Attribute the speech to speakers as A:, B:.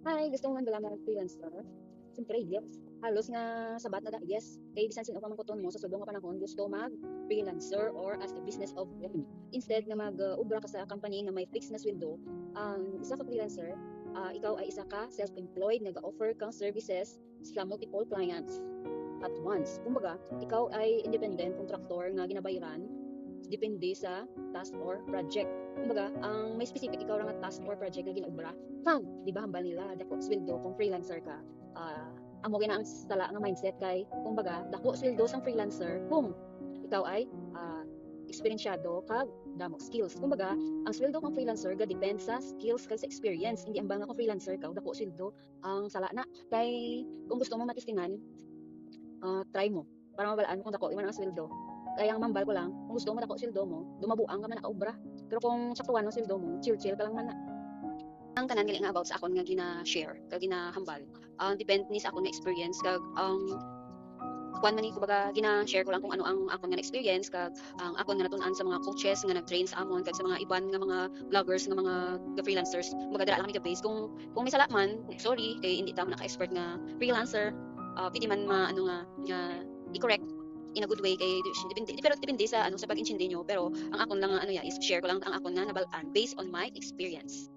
A: Hi, gusto mo man bala mo freelancer? Siyempre, yes. Halos nga sabat na da, yes. Kay bisan sino pa man kuton mo sa sulong nga panahon gusto mag freelancer or as a business of revenue. Instead nga mag-ubra ka sa company nga may fixed na sweldo, ang isa ka freelancer, ikaw ay isa ka self-employed nag-offer kang services sa multiple clients at once. Kumbaga, ikaw ay independent contractor nga ginabayaran depende sa task or project. Kumbaga, ang may specific ikaw ra nga task or project nga ginaubra, di ba hambal nila dako sweldo kung freelancer ka. Amo gina ang sala nga mindset kay kumbaga dako sweldo sang freelancer kung ikaw ay eksperyensyado kag damo skills. Kumbaga, ang sweldo kang freelancer ga depend sa skills kag sa experience. Hindi ambal nga kung freelancer ka dako sweldo ang sala na. Kay kung gusto mo matistingan, try mo para mabalaan mo kung dako man ang sweldo. Kaya ang mambal ko lang, kung gusto mo dako sweldo mo, dumabuang ka man nakaobra. Pero kung saktuhan ang sweldo mo, chill-chill ka lang man na. Ang tanan gali nga about sa akon nga gina-share kag ginahambal. Depend ni sa akon nga experience kag kuan man ni kumbaga gina-share ko lang kung ano ang akon nga experience kag ang akon nga natun-an sa mga coaches nga nag-train sa amon kag sa mga iban nga mga vloggers nga mga freelancers. Kumbaga dira lang kami ka-base kung may sala man, sorry kay hindi ta man naka-expert nga freelancer. Pwede man ano nga i-correct in a good way kay depende pero depende sa ano sa pag-intindi nyo pero ang akon lang ano ya is share ko lang ang akon nga nabalaan based on my experience.